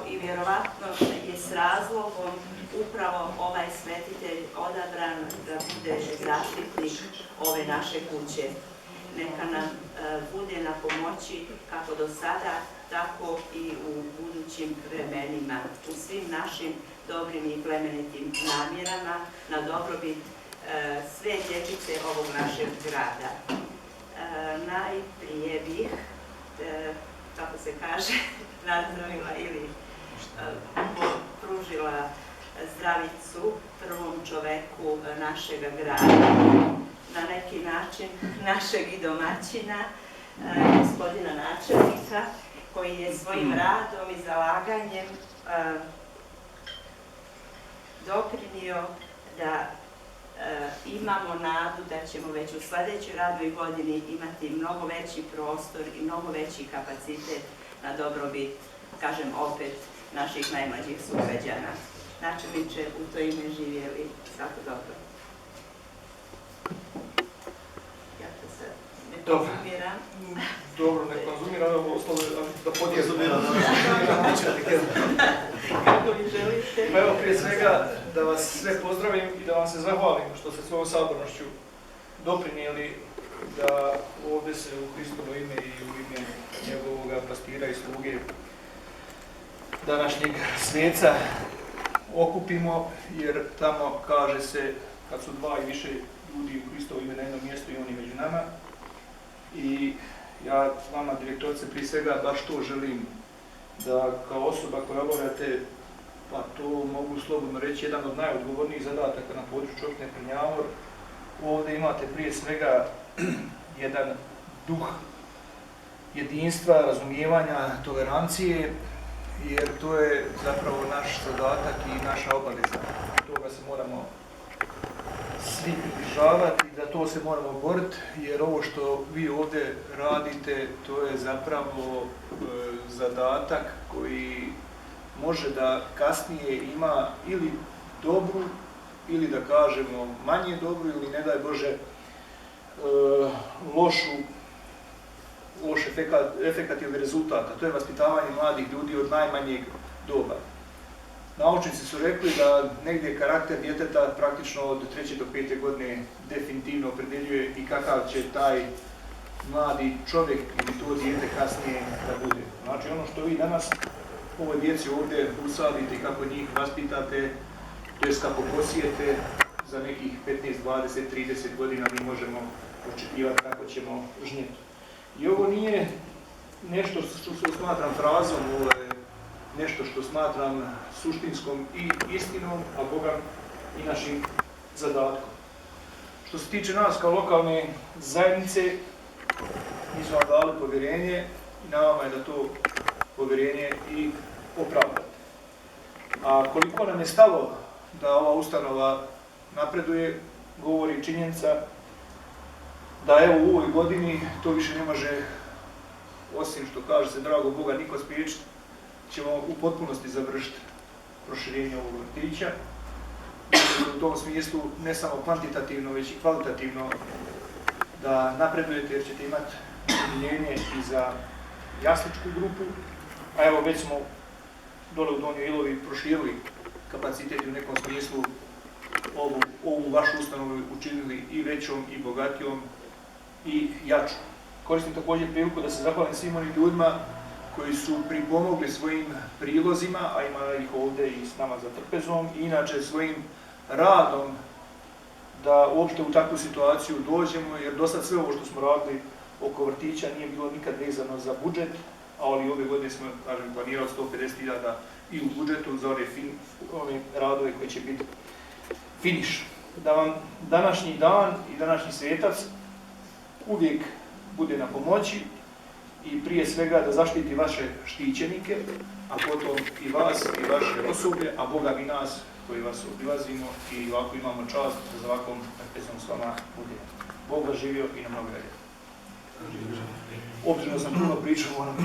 i vjerovatno je s razlogom upravo ovaj svetitelj odabran da bude zaštitnik ove naše kuće. Neka nam bude na pomoći kako do sada, tako i u budućim vremenima, u svim našim dobrim i plemenitim namjerama, na dobrobit sve dječice ovog našeg grada. Najprije bih, kako se kaže, nazdravila ili pružila zdravicu prvom čoveku našeg grada, na neki način našeg i domaćina, gospodina načelnika, koji je svojim radom i zalaganjem doprinio da imamo nadu da ćemo već u sljedećoj radnoj godini imati mnogo veći prostor i mnogo veći kapacitet na dobrobit, kažem opet, naših najmlađih sugrađana. Načelniče, u to ime živjeli, svako dobro. Ja to sad ne konzumiram. Dobro, ne konzumiram, ovo ostalo da podjezumiram. Kako vi želite? Pa evo, prije svega da vas sve pozdravim i da vam se zahvalim što ste svojom sabornošću doprinijeli da ovdje se u Hristovo ime i u ime njegovog pastira i sluge današnjeg sveca okupimo, jer tamo kaže se kad su dva i više ljudi u Hristovo ime na jednom mjestu i oni među nama. I ja vama, direktorice, prije svega baš to želim, da kao osoba koja obavljate, pa to mogu slobodno reći, jedan od najodgovornijih zadataka na području općine Prnjavor, ovdje imate prije svega jedan duh jedinstva, razumijevanja, tolerancije, jer to je zapravo naš zadatak i naša obaveza. Toga se moramo svi pridržavati, za to se moramo boriti, jer ovo što vi ovdje radite, to je zapravo zadatak koji može da kasnije ima ili dobru, ili da kažemo manje dobru, ili ne daj Bože loš efekat ili rezultata. To je vaspitavanje mladih ljudi od najmanjeg doba. Naučnici su rekli da negdje karakter djeteta praktično od 3. do 5. godine definitivno opredjeljuje i kakav će taj mladi čovjek ili to dijete kasnije da bude. Znači ono što vi danas ovoj djeci ovdje usadite i kako njih vaspitate, to jest kako posijete, za nekih 15, 20, 30 godina mi možemo očekivati kako ćemo žnjeti. I ovo nije nešto što smatram frazom, ovo je nešto što smatram suštinskom i istinom, a Boga i našim zadatkom. Što se tiče nas kao lokalne zajednice, mi smo vam dali povjerenje i na vama je da to povjerenje i opravdate. A koliko nam je stalo da ova ustanova napreduje, govori činjenica da evo u ovoj godini to više ne može, osim što kaže se drago Boga, niko spriječiti, ćemo u potpunosti završiti proširenje ovog vrtića. U tom smislu ne samo kvantitativno, već i kvalitativno da napredujete, jer ćete imati umiljenje i za jasličku grupu, a evo već smo dole u Donjoj Ilovi proširili kapacitet u nekom smislu ovu vašu ustanovu učinili i većom i bogatijom i jačom. Koristim također priliku da se zahvalim svim onim ljudima koji su pripomogli svojim prilozima, a ima ih ovdje i s nama za trpezom, i inače svojim radom da uopšte u takvu situaciju dođemo, jer dosad sve ovo što smo radili oko vrtića nije bilo nikad vezano za budžet, ali ove godine smo, kažem, planirali 150.000 i u budžetu za ove radove koji će biti finiš. Da vam današnji dan i današnji svetac uvijek bude na pomoći i prije svega da zaštiti vaše štićenike, a potom i vas i vaše osoblje, a Boga mi nas koji vas obilazimo i ovako imamo čast da za ovakvom trpezom s vama bude. Bog vas živio i na mnogo. Obzirom da sam puno pričao, moram